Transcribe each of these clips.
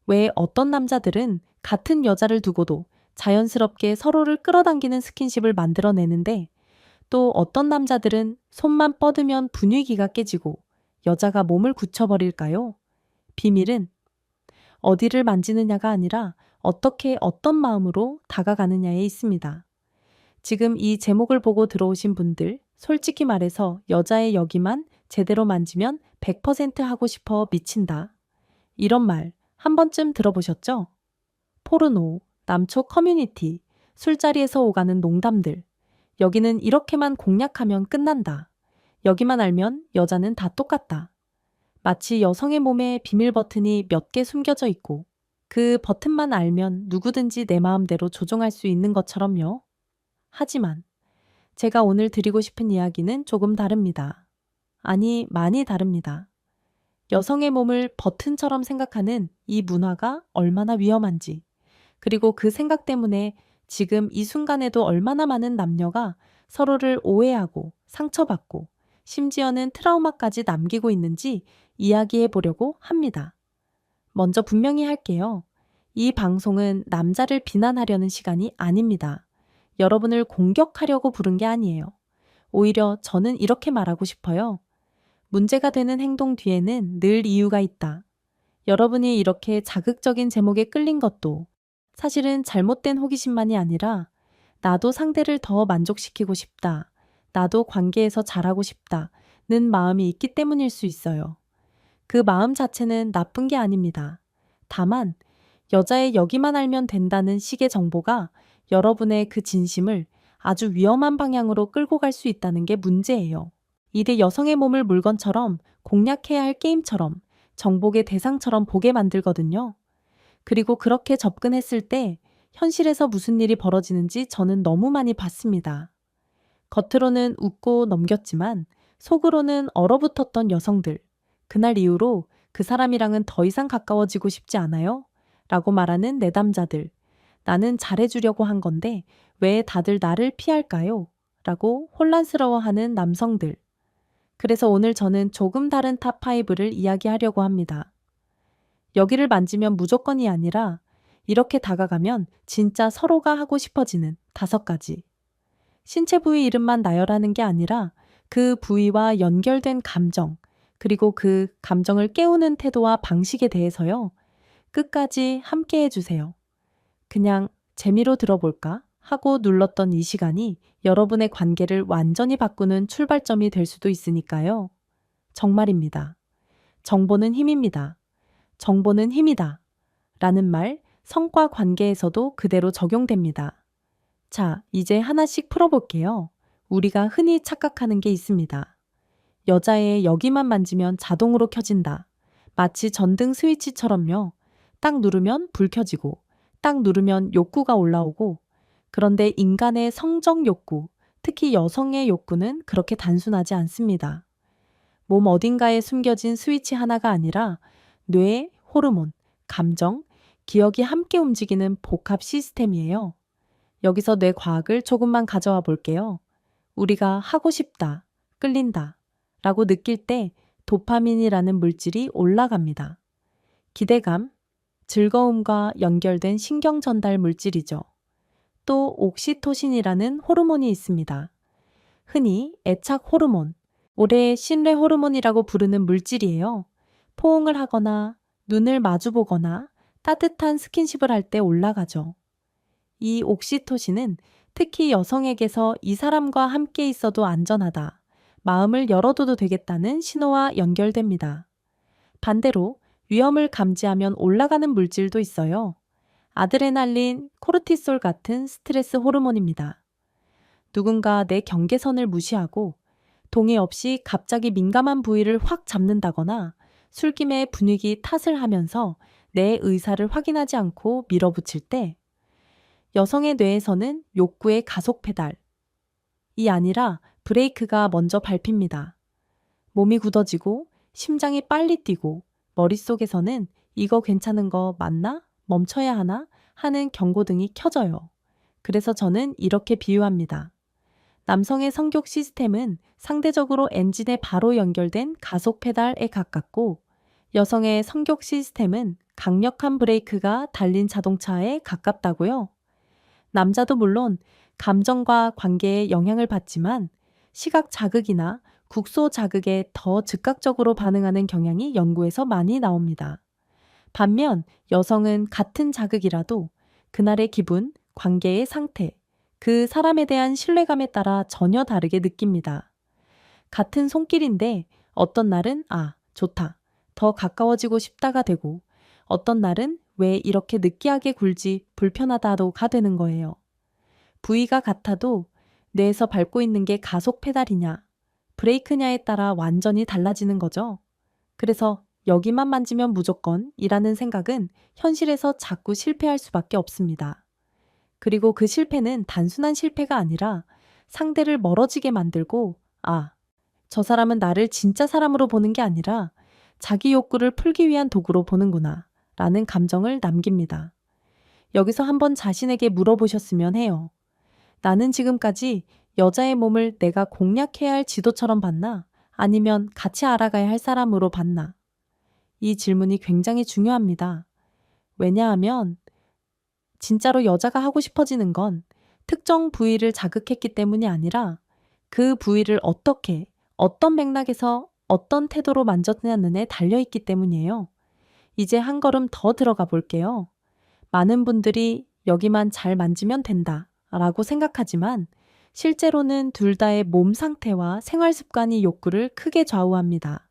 왜 어떤 남자들은 같은 여자를 두고도 자연스럽게 서로를 끌어당기는 스킨십을 만들어내는데 또 어떤 남자들은 손만 뻗으면 분위기가 깨지고 여자가 몸을 굳혀버릴까요? 비밀은 어디를 만지느냐가 아니라 어떻게 어떤 마음으로 다가가느냐에 있습니다. 지금 이 제목을 보고 들어오신 분들, 솔직히 말해서 여자의 여기만 제대로 만지면 100% 하고 싶어 미친다. 이런 말 한 번쯤 들어보셨죠? 포르노, 남초 커뮤니티, 술자리에서 오가는 농담들. 여기는 이렇게만 공략하면 끝난다. 여기만 알면 여자는 다 똑같다. 마치 여성의 몸에 비밀 버튼이 몇 개 숨겨져 있고 그 버튼만 알면 누구든지 내 마음대로 조종할 수 있는 것처럼요. 하지만 제가 오늘 드리고 싶은 이야기는 조금 다릅니다. 아니, 많이 다릅니다. 여성의 몸을 버튼처럼 생각하는 이 문화가 얼마나 위험한지, 그리고 그 생각 때문에 지금 이 순간에도 얼마나 많은 남녀가 서로를 오해하고 상처받고 심지어는 트라우마까지 남기고 있는지 이야기해 보려고 합니다. 먼저 분명히 할게요. 이 방송은 남자를 비난하려는 시간이 아닙니다. 여러분을 공격하려고 부른 게 아니에요. 오히려 저는 이렇게 말하고 싶어요. 문제가 되는 행동 뒤에는 늘 이유가 있다. 여러분이 이렇게 자극적인 제목에 끌린 것도 사실은 잘못된 호기심만이 아니라 나도 상대를 더 만족시키고 싶다. 나도 관계에서 잘하고 싶다는 마음이 있기 때문일 수 있어요. 그 마음 자체는 나쁜 게 아닙니다. 다만 여자의 여기만 알면 된다는 식의 정보가 여러분의 그 진심을 아주 위험한 방향으로 끌고 갈 수 있다는 게 문제예요. 이래 여성의 몸을 물건처럼 공략해야 할 게임처럼 정복의 대상처럼 보게 만들거든요. 그리고 그렇게 접근했을 때 현실에서 무슨 일이 벌어지는지 저는 너무 많이 봤습니다. 겉으로는 웃고 넘겼지만 속으로는 얼어붙었던 여성들. 그날 이후로 그 사람이랑은 더 이상 가까워지고 싶지 않아요? 라고 말하는 내담자들. 나는 잘해주려고 한 건데 왜 다들 나를 피할까요? 라고 혼란스러워하는 남성들. 그래서 오늘 저는 조금 다른 탑5를 이야기하려고 합니다. 여기를 만지면 무조건이 아니라 이렇게 다가가면 진짜 서로가 하고 싶어지는 5가지. 신체 부위 이름만 나열하는 게 아니라 그 부위와 연결된 감정, 그리고 그 감정을 깨우는 태도와 방식에 대해서요. 끝까지 함께 해주세요. 그냥 재미로 들어볼까 하고 눌렀던 이 시간이 여러분의 관계를 완전히 바꾸는 출발점이 될 수도 있으니까요. 정말입니다. 정보는 힘입니다. 정보는 힘이다. 라는 말 성과 관계에서도 그대로 적용됩니다. 자, 이제 하나씩 풀어볼게요. 우리가 흔히 착각하는 게 있습니다. 여자의 여기만 만지면 자동으로 켜진다. 마치 전등 스위치처럼요. 딱 누르면 불 켜지고, 딱 누르면 욕구가 올라오고, 그런데 인간의 성적 욕구, 특히 여성의 욕구는 그렇게 단순하지 않습니다. 몸 어딘가에 숨겨진 스위치 하나가 아니라 뇌, 호르몬, 감정, 기억이 함께 움직이는 복합 시스템이에요. 여기서 뇌 과학을 조금만 가져와 볼게요. 우리가 하고 싶다, 끌린다 라고 느낄 때 도파민이라는 물질이 올라갑니다. 기대감, 즐거움과 연결된 신경 전달 물질이죠. 또 옥시토신이라는 호르몬이 있습니다. 흔히 애착 호르몬, 올해 신뢰 호르몬이라고 부르는 물질이에요. 포옹을 하거나 눈을 마주보거나 따뜻한 스킨십을 할 때 올라가죠. 이 옥시토신은 특히 여성에게서 이 사람과 함께 있어도 안전하다, 마음을 열어둬도 되겠다는 신호와 연결됩니다. 반대로 위험을 감지하면 올라가는 물질도 있어요. 아드레날린, 코르티솔 같은 스트레스 호르몬입니다. 누군가 내 경계선을 무시하고 동의 없이 갑자기 민감한 부위를 확 잡는다거나 술김에 분위기 탓을 하면서 내 의사를 확인하지 않고 밀어붙일 때 여성의 뇌에서는 욕구의 가속 페달이 아니라 브레이크가 먼저 밟힙니다. 몸이 굳어지고 심장이 빨리 뛰고 머릿속에서는 이거 괜찮은 거 맞나? 멈춰야 하나? 하는 경고등이 켜져요. 그래서 저는 이렇게 비유합니다. 남성의 성욕 시스템은 상대적으로 엔진에 바로 연결된 가속 페달에 가깝고 여성의 성욕 시스템은 강력한 브레이크가 달린 자동차에 가깝다고요? 남자도 물론 감정과 관계에 영향을 받지만 시각 자극이나 국소 자극에 더 즉각적으로 반응하는 경향이 연구에서 많이 나옵니다. 반면 여성은 같은 자극이라도 그날의 기분, 관계의 상태, 그 사람에 대한 신뢰감에 따라 전혀 다르게 느낍니다. 같은 손길인데 어떤 날은 좋다, 더 가까워지고 싶다가 되고 어떤 날은 왜 이렇게 느끼하게 굴지 불편하다도가 되는 거예요. 부위가 같아도 뇌에서 밟고 있는 게 가속 페달이냐, 브레이크냐에 따라 완전히 달라지는 거죠. 그래서 여기만 만지면 무조건 이라는 생각은 현실에서 자꾸 실패할 수밖에 없습니다. 그리고 그 실패는 단순한 실패가 아니라 상대를 멀어지게 만들고 저 사람은 나를 진짜 사람으로 보는 게 아니라 자기 욕구를 풀기 위한 도구로 보는구나 라는 감정을 남깁니다. 여기서 한번 자신에게 물어보셨으면 해요. 나는 지금까지 여자의 몸을 내가 공략해야 할 지도처럼 봤나? 아니면 같이 알아가야 할 사람으로 봤나? 이 질문이 굉장히 중요합니다. 왜냐하면 진짜로 여자가 하고 싶어지는 건 특정 부위를 자극했기 때문이 아니라 그 부위를 어떻게, 어떤 맥락에서 어떤 태도로 만졌느냐에 달려있기 때문이에요. 이제 한 걸음 더 들어가 볼게요. 많은 분들이 여기만 잘 만지면 된다 라고 생각하지만 실제로는 둘 다의 몸 상태와 생활 습관이 욕구를 크게 좌우합니다.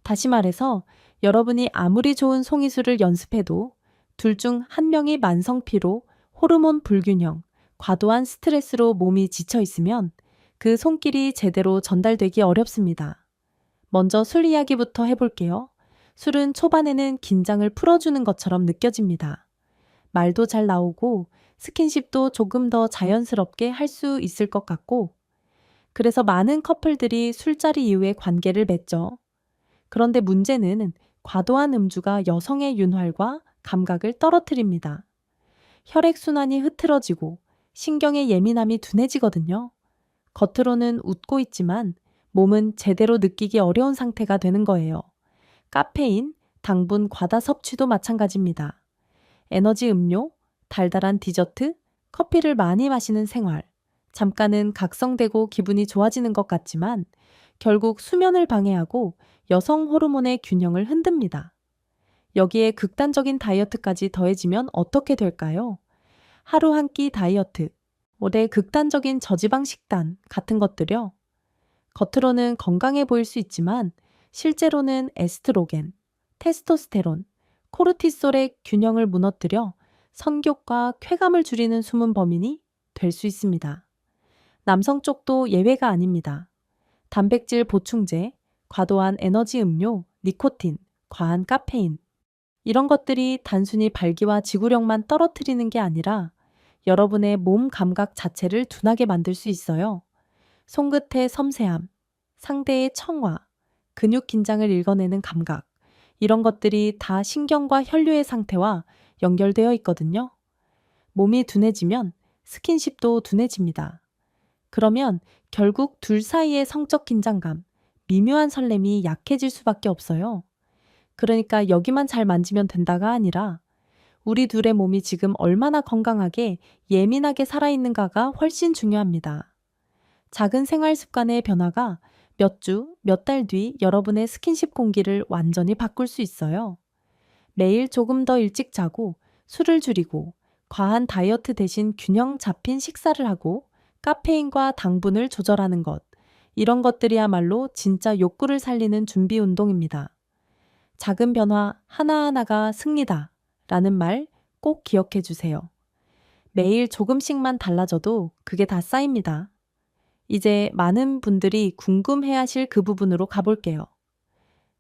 다시 말해서 여러분이 아무리 좋은 송이술을 연습해도 둘 중 한 명이 만성 피로, 호르몬 불균형, 과도한 스트레스로 몸이 지쳐 있으면 그 손길이 제대로 전달되기 어렵습니다. 먼저 술 이야기부터 해볼게요. 술은 초반에는 긴장을 풀어주는 것처럼 느껴집니다. 말도 잘 나오고 스킨십도 조금 더 자연스럽게 할 수 있을 것 같고, 그래서 많은 커플들이 술자리 이후에 관계를 맺죠. 그런데 문제는 과도한 음주가 여성의 윤활과 감각을 떨어뜨립니다. 혈액순환이 흐트러지고 신경의 예민함이 둔해지거든요. 겉으로는 웃고 있지만 몸은 제대로 느끼기 어려운 상태가 되는 거예요. 카페인, 당분 과다 섭취도 마찬가지입니다. 에너지 음료, 달달한 디저트, 커피를 많이 마시는 생활, 잠깐은 각성되고 기분이 좋아지는 것 같지만 결국 수면을 방해하고 여성 호르몬의 균형을 흔듭니다. 여기에 극단적인 다이어트까지 더해지면 어떻게 될까요? 하루 한 끼 다이어트, 올해 극단적인 저지방 식단 같은 것들요. 겉으로는 건강해 보일 수 있지만 실제로는 에스트로겐, 테스토스테론, 코르티솔의 균형을 무너뜨려 성욕과 쾌감을 줄이는 숨은 범인이 될 수 있습니다. 남성 쪽도 예외가 아닙니다. 단백질 보충제, 과도한 에너지 음료, 니코틴, 과한 카페인, 이런 것들이 단순히 발기와 지구력만 떨어뜨리는 게 아니라 여러분의 몸 감각 자체를 둔하게 만들 수 있어요. 손끝의 섬세함, 상대의 청화, 근육 긴장을 읽어내는 감각, 이런 것들이 다 신경과 혈류의 상태와 연결되어 있거든요. 몸이 둔해지면 스킨십도 둔해집니다. 그러면 결국 둘 사이의 성적 긴장감, 미묘한 설렘이 약해질 수밖에 없어요. 그러니까 여기만 잘 만지면 된다가 아니라 우리 둘의 몸이 지금 얼마나 건강하게 예민하게 살아있는가가 훨씬 중요합니다. 작은 생활 습관의 변화가 몇 주, 몇 달 뒤 여러분의 스킨십 공기를 완전히 바꿀 수 있어요. 매일 조금 더 일찍 자고 술을 줄이고 과한 다이어트 대신 균형 잡힌 식사를 하고 카페인과 당분을 조절하는 것, 이런 것들이야말로 진짜 욕구를 살리는 준비 운동입니다. 작은 변화 하나하나가 승리다 라는 말 꼭 기억해 주세요. 매일 조금씩만 달라져도 그게 다 쌓입니다. 이제 많은 분들이 궁금해 하실 그 부분으로 가볼게요.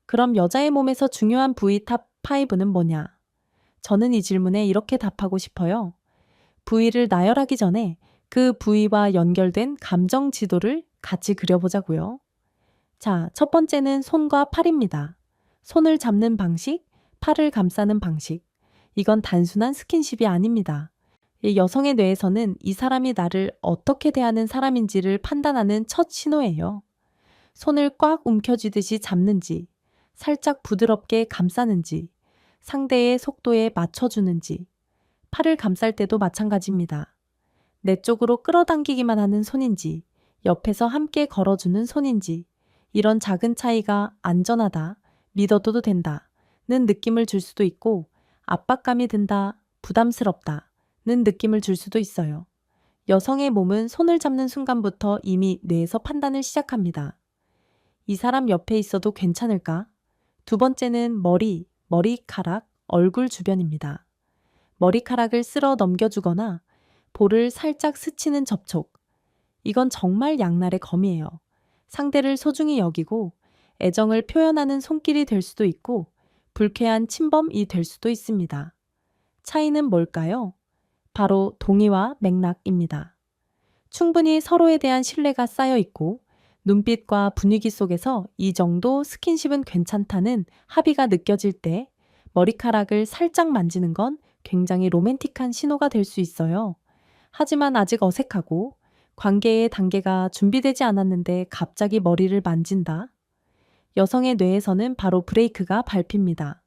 그럼 여자의 몸에서 중요한 부위 탑 5는 뭐냐? 저는 이 질문에 이렇게 답하고 싶어요. 부위를 나열하기 전에 그 부위와 연결된 감정 지도를 같이 그려보자고요. 자, 첫 번째는 손과 팔입니다. 손을 잡는 방식, 팔을 감싸는 방식. 이건 단순한 스킨십이 아닙니다. 이 여성의 뇌에서는 이 사람이 나를 어떻게 대하는 사람인지를 판단하는 첫 신호예요. 손을 꽉 움켜쥐듯이 잡는지, 살짝 부드럽게 감싸는지, 상대의 속도에 맞춰주는지, 팔을 감쌀 때도 마찬가지입니다. 내 쪽으로 끌어당기기만 하는 손인지, 옆에서 함께 걸어주는 손인지, 이런 작은 차이가 안전하다, 믿어도 된다는 느낌을 줄 수도 있고, 압박감이 든다, 부담스럽다는 느낌을 줄 수도 있어요. 여성의 몸은 손을 잡는 순간부터 이미 뇌에서 판단을 시작합니다. 이 사람 옆에 있어도 괜찮을까? 두 번째는 머리카락, 얼굴 주변입니다. 머리카락을 쓸어 넘겨주거나 볼을 살짝 스치는 접촉. 이건 정말 양날의 검이에요. 상대를 소중히 여기고 애정을 표현하는 손길이 될 수도 있고 불쾌한 침범이 될 수도 있습니다. 차이는 뭘까요? 바로 동의와 맥락입니다. 충분히 서로에 대한 신뢰가 쌓여 있고 눈빛과 분위기 속에서 이 정도 스킨십은 괜찮다는 합의가 느껴질 때 머리카락을 살짝 만지는 건 굉장히 로맨틱한 신호가 될 수 있어요. 하지만 아직 어색하고 관계의 단계가 준비되지 않았는데 갑자기 머리를 만진다? 여성의 뇌에서는 바로 브레이크가 밟힙니다.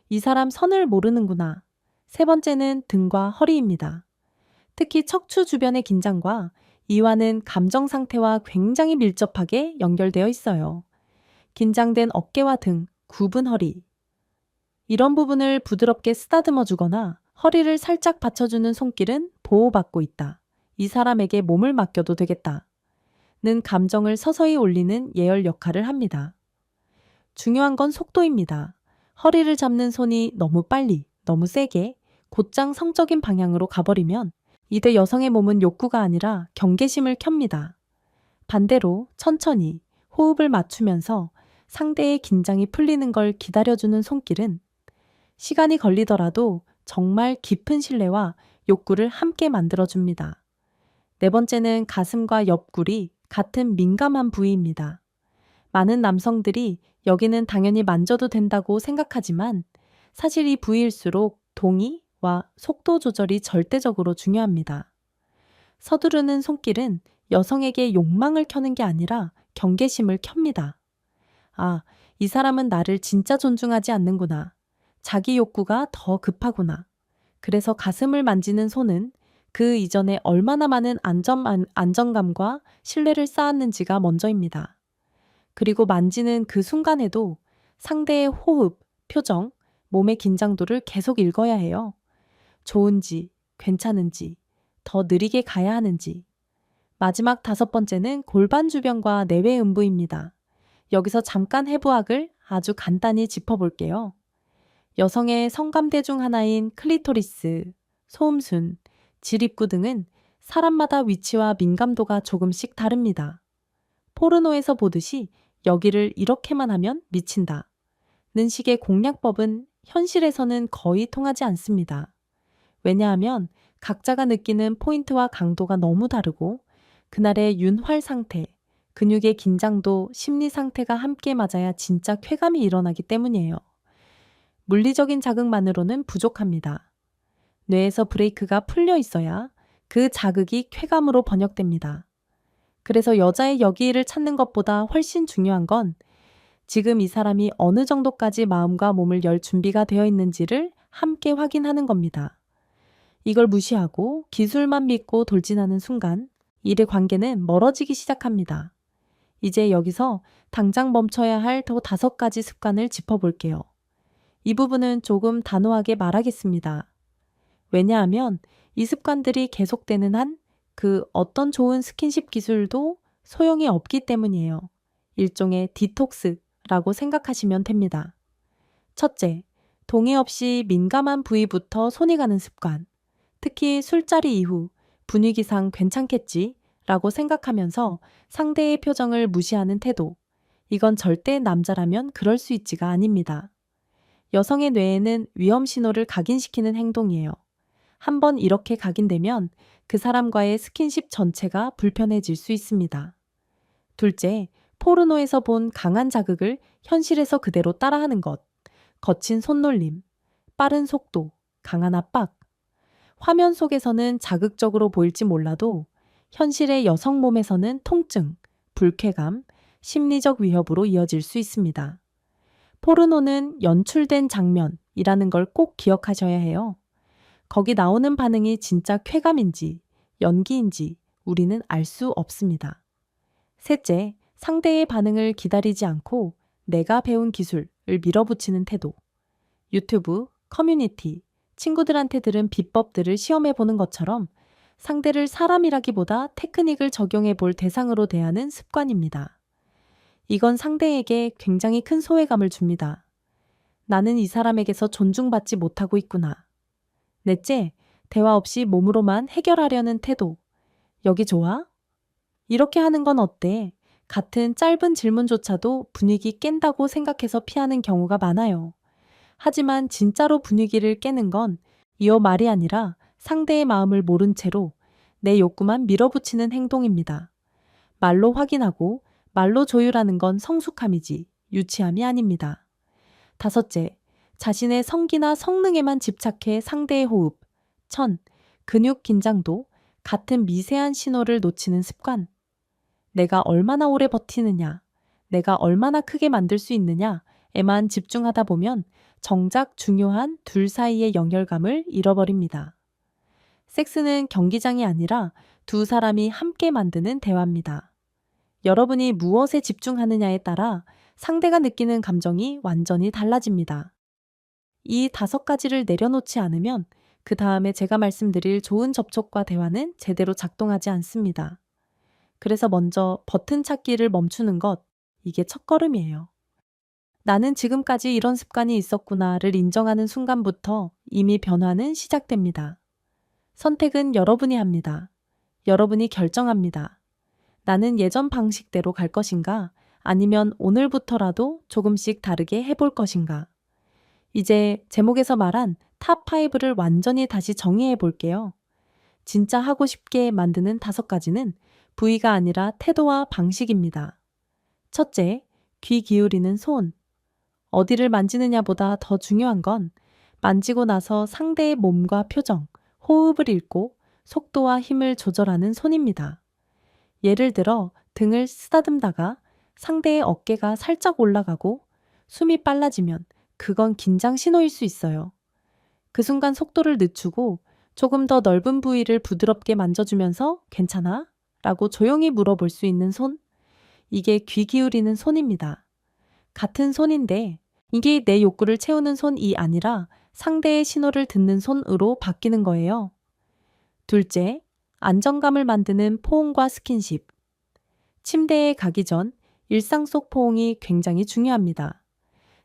이 사람 선을 모르는구나. 세 번째는 등과 허리입니다. 특히 척추 주변의 긴장과 이와는 감정 상태와 굉장히 밀접하게 연결되어 있어요. 긴장된 어깨와 등, 굽은 허리. 이런 부분을 부드럽게 쓰다듬어 주거나 허리를 살짝 받쳐주는 손길은 보호받고 있다. 이 사람에게 몸을 맡겨도 되겠다. 는 감정을 서서히 올리는 예열 역할을 합니다. 중요한 건 속도입니다. 허리를 잡는 손이 너무 빨리, 너무 세게, 곧장 성적인 방향으로 가버리면 이때 여성의 몸은 욕구가 아니라 경계심을 켭니다. 반대로 천천히 호흡을 맞추면서 상대의 긴장이 풀리는 걸 기다려주는 손길은 시간이 걸리더라도 정말 깊은 신뢰와 욕구를 함께 만들어줍니다. 네 번째는 가슴과 옆구리 같은 민감한 부위입니다. 많은 남성들이 여기는 당연히 만져도 된다고 생각하지만 사실 이 부위일수록 동의와 속도 조절이 절대적으로 중요합니다. 서두르는 손길은 여성에게 욕망을 켜는 게 아니라 경계심을 켭니다. 이 사람은 나를 진짜 존중하지 않는구나. 자기 욕구가 더 급하구나. 그래서 가슴을 만지는 손은 그 이전에 얼마나 많은 안정감과 신뢰를 쌓았는지가 먼저입니다. 그리고 만지는 그 순간에도 상대의 호흡, 표정, 몸의 긴장도를 계속 읽어야 해요. 좋은지, 괜찮은지, 더 느리게 가야 하는지. 마지막 다섯 번째는 골반 주변과 내외 음부입니다. 여기서 잠깐 해부학을 아주 간단히 짚어볼게요. 여성의 성감대 중 하나인 클리토리스, 소음순, 질입구 등은 사람마다 위치와 민감도가 조금씩 다릅니다. 포르노에서 보듯이 여기를 이렇게만 하면 미친다. 는 식의 공략법은 현실에서는 거의 통하지 않습니다. 왜냐하면 각자가 느끼는 포인트와 강도가 너무 다르고 그날의 윤활 상태, 근육의 긴장도, 심리 상태가 함께 맞아야 진짜 쾌감이 일어나기 때문이에요. 물리적인 자극만으로는 부족합니다. 뇌에서 브레이크가 풀려 있어야 그 자극이 쾌감으로 번역됩니다. 그래서 여자의 여기를 찾는 것보다 훨씬 중요한 건 지금 이 사람이 어느 정도까지 마음과 몸을 열 준비가 되어 있는지를 함께 확인하는 겁니다. 이걸 무시하고 기술만 믿고 돌진하는 순간 일의 관계는 멀어지기 시작합니다. 이제 여기서 당장 멈춰야 할 더 5가지 습관을 짚어볼게요. 이 부분은 조금 단호하게 말하겠습니다. 왜냐하면 이 습관들이 계속되는 한 그 어떤 좋은 스킨십 기술도 소용이 없기 때문이에요. 일종의 디톡스라고 생각하시면 됩니다. 첫째, 동의 없이 민감한 부위부터 손이 가는 습관. 특히 술자리 이후 분위기상 괜찮겠지 라고 생각하면서 상대의 표정을 무시하는 태도. 이건 절대 남자라면 그럴 수 있지가 아닙니다. 여성의 뇌에는 위험 신호를 각인시키는 행동이에요. 한번 이렇게 각인되면 그 사람과의 스킨십 전체가 불편해질 수 있습니다. 둘째, 포르노에서 본 강한 자극을 현실에서 그대로 따라하는 것. 거친 손놀림, 빠른 속도, 강한 압박. 화면 속에서는 자극적으로 보일지 몰라도 현실의 여성 몸에서는 통증, 불쾌감, 심리적 위협으로 이어질 수 있습니다. 포르노는 연출된 장면이라는 걸 꼭 기억하셔야 해요. 거기 나오는 반응이 진짜 쾌감인지 연기인지 우리는 알 수 없습니다. 셋째, 상대의 반응을 기다리지 않고 내가 배운 기술을 밀어붙이는 태도. 유튜브, 커뮤니티, 친구들한테 들은 비법들을 시험해 보는 것처럼 상대를 사람이라기보다 테크닉을 적용해 볼 대상으로 대하는 습관입니다. 이건 상대에게 굉장히 큰 소외감을 줍니다. 나는 이 사람에게서 존중받지 못하고 있구나. 넷째, 대화 없이 몸으로만 해결하려는 태도. 여기 좋아? 이렇게 하는 건 어때? 같은 짧은 질문조차도 분위기 깬다고 생각해서 피하는 경우가 많아요. 하지만 진짜로 분위기를 깨는 건 이어 말이 아니라 상대의 마음을 모른 채로 내 욕구만 밀어붙이는 행동입니다. 말로 확인하고 말로 조율하는 건 성숙함이지 유치함이 아닙니다. 다섯째, 자신의 성기나 성능에만 집착해 상대의 호흡, 천, 근육 긴장도 같은 미세한 신호를 놓치는 습관. 내가 얼마나 오래 버티느냐, 내가 얼마나 크게 만들 수 있느냐에만 집중하다 보면 정작 중요한 둘 사이의 연결감을 잃어버립니다. 섹스는 경기장이 아니라 두 사람이 함께 만드는 대화입니다. 여러분이 무엇에 집중하느냐에 따라 상대가 느끼는 감정이 완전히 달라집니다. 이 5가지를 내려놓지 않으면 그 다음에 제가 말씀드릴 좋은 접촉과 대화는 제대로 작동하지 않습니다. 그래서 먼저 버튼 찾기를 멈추는 것, 이게 첫걸음이에요. 나는 지금까지 이런 습관이 있었구나를 인정하는 순간부터 이미 변화는 시작됩니다. 선택은 여러분이 합니다. 여러분이 결정합니다. 나는 예전 방식대로 갈 것인가? 아니면 오늘부터라도 조금씩 다르게 해볼 것인가? 이제 제목에서 말한 탑5를 완전히 다시 정의해 볼게요. 진짜 하고 싶게 만드는 5가지는 부위가 아니라 태도와 방식입니다. 첫째, 귀 기울이는 손. 어디를 만지느냐보다 더 중요한 건 만지고 나서 상대의 몸과 표정, 호흡을 읽고 속도와 힘을 조절하는 손입니다. 예를 들어 등을 쓰다듬다가 상대의 어깨가 살짝 올라가고 숨이 빨라지면 그건 긴장 신호일 수 있어요. 그 순간 속도를 늦추고 조금 더 넓은 부위를 부드럽게 만져주면서 괜찮아? 라고 조용히 물어볼 수 있는 손. 이게 귀 기울이는 손입니다. 같은 손인데 이게 내 욕구를 채우는 손이 아니라 상대의 신호를 듣는 손으로 바뀌는 거예요. 둘째, 안정감을 만드는 포옹과 스킨십. 침대에 가기 전 일상 속 포옹이 굉장히 중요합니다.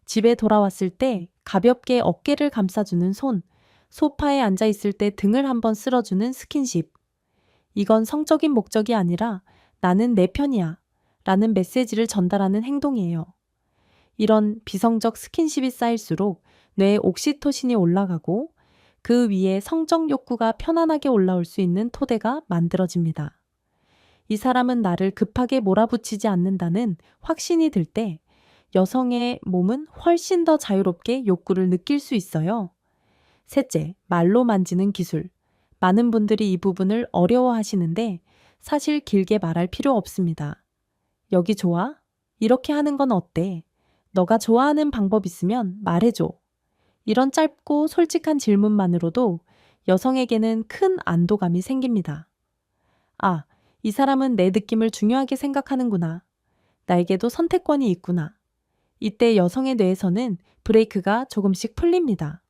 집에 돌아왔을 때 가볍게 어깨를 감싸주는 손, 소파에 앉아 있을 때 등을 한번 쓸어주는 스킨십. 이건 성적인 목적이 아니라 나는 내 편이야 라는 메시지를 전달하는 행동이에요. 이런 비성적 스킨십이 쌓일수록 뇌에 옥시토신이 올라가고 그 위에 성적 욕구가 편안하게 올라올 수 있는 토대가 만들어집니다. 이 사람은 나를 급하게 몰아붙이지 않는다는 확신이 들 때 여성의 몸은 훨씬 더 자유롭게 욕구를 느낄 수 있어요. 셋째, 말로 만지는 기술. 많은 분들이 이 부분을 어려워하시는데 사실 길게 말할 필요 없습니다. 여기 좋아? 이렇게 하는 건 어때? 너가 좋아하는 방법 있으면 말해줘. 이런 짧고 솔직한 질문만으로도 여성에게는 큰 안도감이 생깁니다. 아, 이 사람은 내 느낌을 중요하게 생각하는구나. 나에게도 선택권이 있구나. 이때 여성의 뇌에서는 브레이크가 조금씩 풀립니다.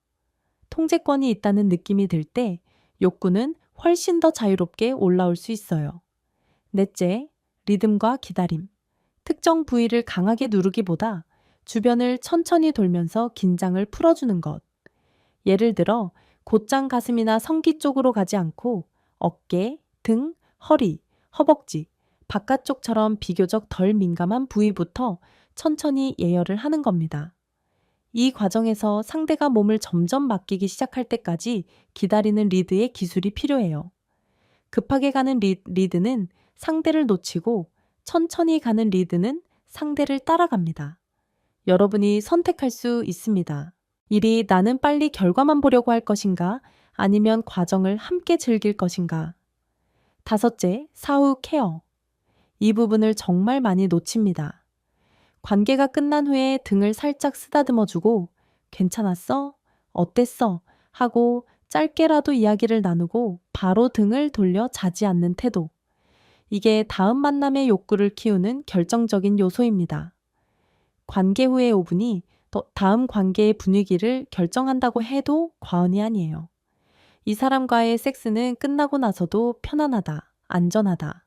통제권이 있다는 느낌이 들 때 욕구는 훨씬 더 자유롭게 올라올 수 있어요. 넷째, 리듬과 기다림. 특정 부위를 강하게 누르기보다 주변을 천천히 돌면서 긴장을 풀어주는 것. 예를 들어 곧장 가슴이나 성기 쪽으로 가지 않고 어깨, 등, 허리, 허벅지, 바깥쪽처럼 비교적 덜 민감한 부위부터 천천히 예열을 하는 겁니다. 이 과정에서 상대가 몸을 점점 맡기기 시작할 때까지 기다리는 리드의 기술이 필요해요. 급하게 가는 리드는 상대를 놓치고 천천히 가는 리드는 상대를 따라갑니다. 여러분이 선택할 수 있습니다. 일이 나는 빨리 결과만 보려고 할 것인가 아니면 과정을 함께 즐길 것인가. 다섯째, 사후 케어. 이 부분을 정말 많이 놓칩니다. 관계가 끝난 후에 등을 살짝 쓰다듬어주고 괜찮았어? 어땠어? 하고 짧게라도 이야기를 나누고 바로 등을 돌려 자지 않는 태도. 이게 다음 만남의 욕구를 키우는 결정적인 요소입니다. 관계 후의 5분이 다음 관계의 분위기를 결정한다고 해도 과언이 아니에요. 이 사람과의 섹스는 끝나고 나서도 편안하다, 안전하다.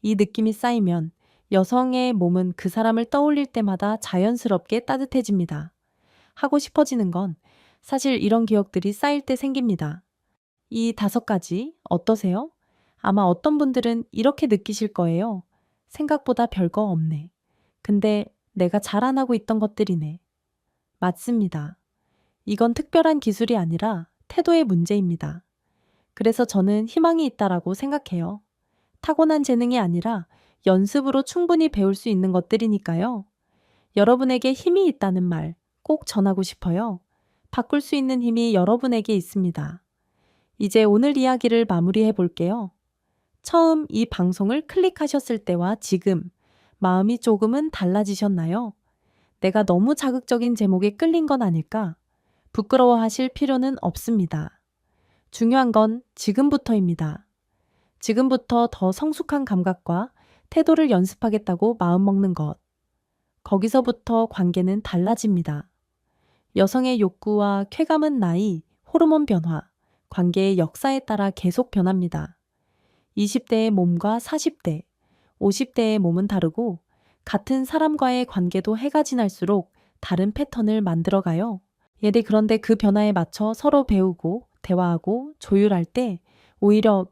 이 느낌이 쌓이면 여성의 몸은 그 사람을 떠올릴 때마다 자연스럽게 따뜻해집니다. 하고 싶어지는 건 사실 이런 기억들이 쌓일 때 생깁니다. 이 5가지 어떠세요? 아마 어떤 분들은 이렇게 느끼실 거예요. 생각보다 별거 없네. 근데 내가 잘 안 하고 있던 것들이네. 맞습니다. 이건 특별한 기술이 아니라 태도의 문제입니다. 그래서 저는 희망이 있다라고 생각해요. 타고난 재능이 아니라 연습으로 충분히 배울 수 있는 것들이니까요. 여러분에게 힘이 있다는 말 꼭 전하고 싶어요. 바꿀 수 있는 힘이 여러분에게 있습니다. 이제 오늘 이야기를 마무리해 볼게요. 처음 이 방송을 클릭하셨을 때와 지금 마음이 조금은 달라지셨나요? 내가 너무 자극적인 제목에 끌린 건 아닐까? 부끄러워하실 필요는 없습니다. 중요한 건 지금부터입니다. 지금부터 더 성숙한 감각과 태도를 연습하겠다고 마음먹는 것. 거기서부터 관계는 달라집니다. 여성의 욕구와 쾌감은 나이, 호르몬 변화, 관계의 역사에 따라 계속 변합니다. 20대의 몸과 40대, 50대의 몸은 다르고 같은 사람과의 관계도 해가 지날수록 다른 패턴을 만들어가요. 그런데 그 변화에 맞춰 서로 배우고 대화하고 조율할 때 오히려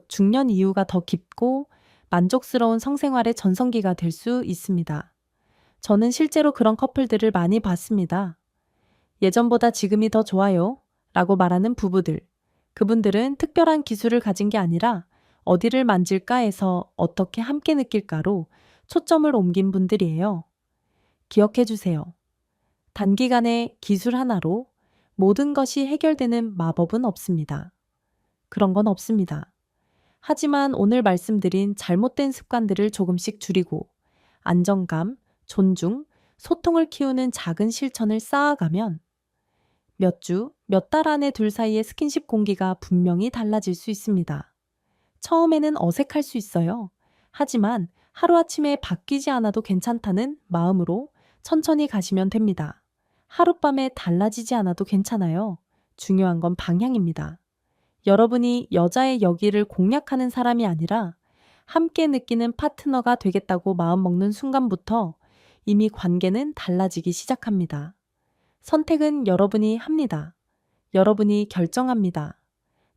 중년 이후가 더 깊고 만족스러운 성생활의 전성기가 될 수 있습니다. 저는 실제로 그런 커플들을 많이 봤습니다. 예전보다 지금이 더 좋아요 라고 말하는 부부들. 그분들은 특별한 기술을 가진 게 아니라 어디를 만질까 해서 어떻게 함께 느낄까로 초점을 옮긴 분들이에요. 기억해 주세요. 단기간에 기술 하나로 모든 것이 해결되는 마법은 없습니다. 그런 건 없습니다. 하지만 오늘 말씀드린 잘못된 습관들을 조금씩 줄이고 안정감, 존중, 소통을 키우는 작은 실천을 쌓아가면 몇 주, 몇 달 안에 둘 사이의 스킨십 공기가 분명히 달라질 수 있습니다. 처음에는 어색할 수 있어요. 하지만 하루아침에 바뀌지 않아도 괜찮다는 마음으로 천천히 가시면 됩니다. 하룻밤에 달라지지 않아도 괜찮아요. 중요한 건 방향입니다. 여러분이 여자의 여기를 공략하는 사람이 아니라 함께 느끼는 파트너가 되겠다고 마음먹는 순간부터 이미 관계는 달라지기 시작합니다. 선택은 여러분이 합니다. 여러분이 결정합니다.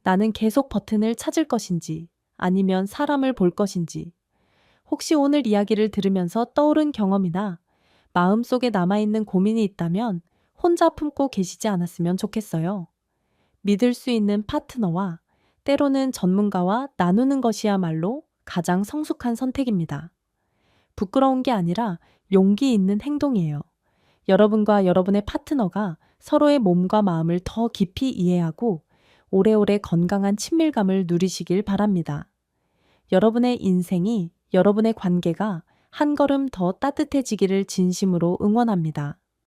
나는 계속 버튼을 찾을 것인지 아니면 사람을 볼 것인지. 혹시 오늘 이야기를 들으면서 떠오른 경험이나 마음속에 남아있는 고민이 있다면 혼자 품고 계시지 않았으면 좋겠어요. 믿을 수 있는 파트너와 때로는 전문가와 나누는 것이야말로 가장 성숙한 선택입니다. 부끄러운 게 아니라 용기 있는 행동이에요. 여러분과 여러분의 파트너가 서로의 몸과 마음을 더 깊이 이해하고 오래오래 건강한 친밀감을 누리시길 바랍니다. 여러분의 인생이, 여러분의 관계가 한 걸음 더 따뜻해지기를 진심으로 응원합니다.